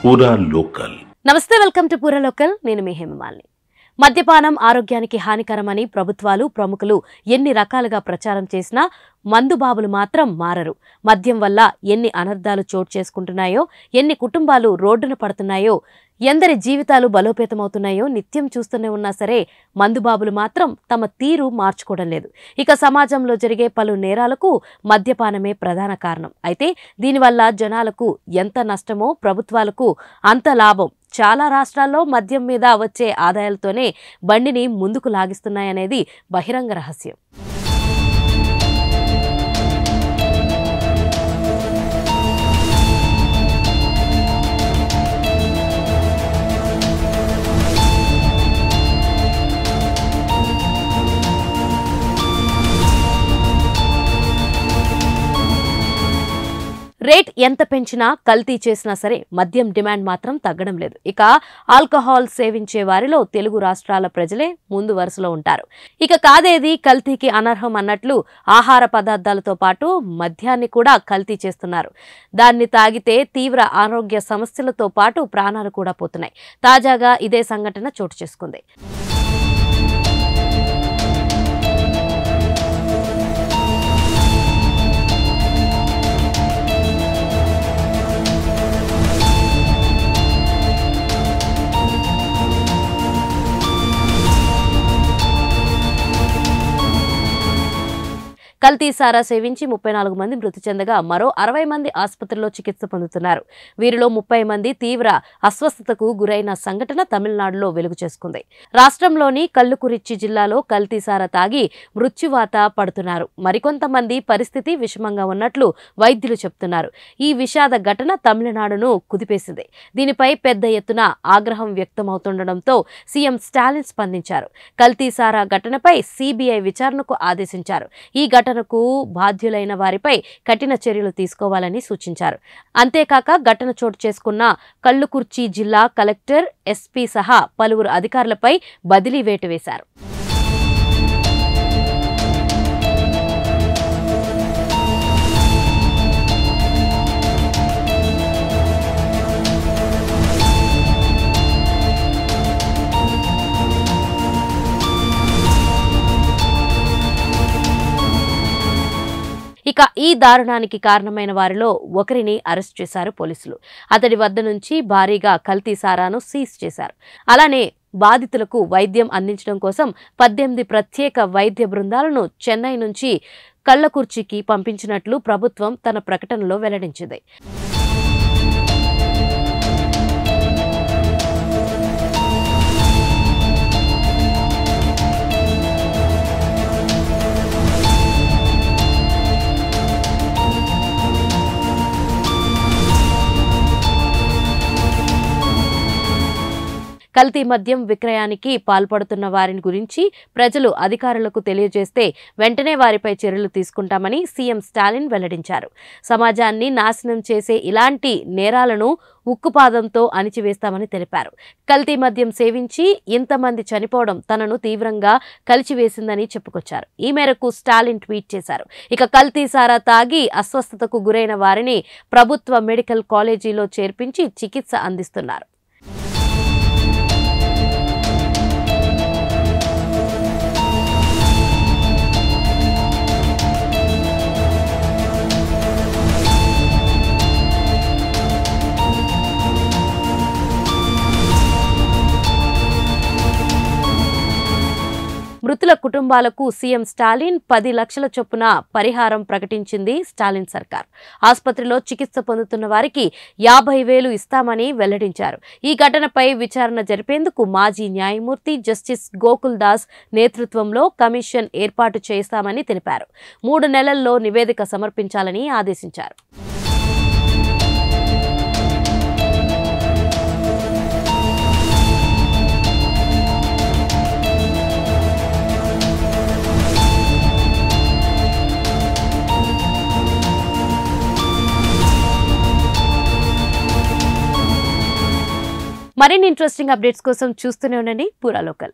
పూరా లోకల్. నమస్తే, welcome to పూరా లోకల్. నేను మీ హేమమాలిని. మద్యపానం ఆరోగ్యానికి హానికరమని ప్రభుత్వాలు, ప్రముఖులు ఎన్ని రకాలుగా ప్రచారం చేసినా మందుబాబులు మాత్రం మారరు. మద్యం వల్ల ఎన్ని అనర్థాలు చోటు చేసుకుంటున్నాయో, ఎన్ని కుటుంబాలు రోడ్డున పడుతున్నాయో, ఎందరి జీవితాలు బలోపేతమవుతున్నాయో నిత్యం చూస్తూనే ఉన్నా సరే మందుబాబులు మాత్రం తమ తీరు మార్చుకోవడం లేదు. ఇక సమాజంలో జరిగే పలు నేరాలకు మద్యపానమే ప్రధాన కారణం. అయితే దీనివల్ల జనాలకు ఎంత నష్టమో ప్రభుత్వాలకు అంత లాభం. చాలా రాష్ట్రాల్లో మద్యం మీద వచ్చే ఆదాయాలతోనే బండిని ముందుకు లాగిస్తున్నాయనేది బహిరంగ రహస్యం. రేట్ ఎంత పెంచినా, కల్తీ చేసినా సరే మద్యం డిమాండ్ మాత్రం తగ్గడం లేదు. ఇక ఆల్కహాల్ సేవించే వారిలో తెలుగు రాష్ట్రాల ప్రజలే ముందు వరుసలో ఉంటారు. ఇక కాదేది కల్తీకి అనర్హం అన్నట్లు ఆహార పదార్థాలతో పాటు మద్యాన్ని కూడా కల్తీ చేస్తున్నారు. దాన్ని తాగితే తీవ్ర ఆరోగ్య సమస్యలతో పాటు ప్రాణాలు కూడా పోతున్నాయి. తాజాగా ఇదే సంఘటన చోటు చేసుకుంది. కల్తీ సారా సేవించి 34 మంది మృతి చెందగా మరో 60 మంది ఆసుపత్రిలో చికిత్స పొందుతున్నారు. వీరిలో 30 మంది తీవ్ర అస్వస్థతకు గురైన సంఘటన తమిళనాడులో వెలుగు చేసుకుంది. రాష్ట్రంలోని కల్లుకురిచ్చి జిల్లాలో కల్తీ సారా తాగి మృత్యువాత పడుతున్నారు. మరికొంతమంది పరిస్థితి విషమంగా ఉన్నట్లు వైద్యులు చెబుతున్నారు. ఈ విషాద ఘటన తమిళనాడును కుదిపేసింది. దీనిపై పెద్ద ఎత్తున ఆగ్రహం వ్యక్తమవుతుండటంతో సీఎం స్టాలిన్ స్పందించారు. కల్తీ సారా ఘటనపై సిబిఐ విచారణకు ఆదేశించారు. ఈ ఘటనకు బాధ్యులైన వారిపై కఠిన చర్యలు తీసుకోవాలని సూచించారు. అంతేకాక ఘటన చోటు చేసుకున్న కల్లుకుర్చి జిల్లా కలెక్టర్, ఎస్పీ సహా పలువురు అధికారులపై బదిలీ వేటు వేశారు. ఇక ఈ దారుణానికి కారణమైన వారిలో ఒకరిని అరెస్ట్ చేశారు పోలీసులు. అతడి వద్ద నుంచి భారీగా కల్తీ సారాను సీజ్ చేశారు. అలానే బాధితులకు వైద్యం అందించడం కోసం 18 ప్రత్యేక వైద్య బృందాలను చెన్నై నుంచి కల్లకుర్చికి పంపించినట్లు ప్రభుత్వం తన ప్రకటనలో వెల్లడించింది. కల్తీ మద్యం విక్రయానికి పాల్పడుతున్న వారిని గురించి ప్రజలు అధికారులకు తెలియజేస్తే వెంటనే వారిపై చర్యలు తీసుకుంటామని సీఎం స్టాలిన్ వెల్లడించారు. సమాజాన్ని నాశనం చేసే ఇలాంటి నేరాలను ఉక్కుపాదంతో అణిచివేస్తామని తెలిపారు. కల్తీ మద్యం సేవించి ఇంతమంది చనిపోవడం తనను తీవ్రంగా కలిచివేసిందని చెప్పుకొచ్చారు. ఈ మేరకు స్టాలిన్ ట్వీట్ చేశారు. ఇక కల్తీ సారా తాగి అస్వస్థతకు గురైన వారిని ప్రభుత్వ మెడికల్ కాలేజీలో చేర్పించి చికిత్స అందిస్తున్నారు. మృతుల కుటుంబాలకు సీఎం స్టాలిన్ 10 లక్షల చొప్పున పరిహారం ప్రకటించింది స్టాలిన్ సర్కార్. ఆసుపత్రిలో చికిత్స పొందుతున్న వారికి 50,000 ఇస్తామని వెల్లడించారు. ఈ ఘటనపై విచారణ జరిపేందుకు మాజీ న్యాయమూర్తి జస్టిస్ గోకుల్ దాస్ నేతృత్వంలో కమిషన్ ఏర్పాటు చేస్తామని తెలిపారు. 3 నెలల్లో నివేదిక సమర్పించాలని ఆదేశించారు. మరిన్ని ఇంట్రెస్టింగ్ అప్డేట్స్ కోసం చూస్తూనే ఉండండి పూరా లోకల్.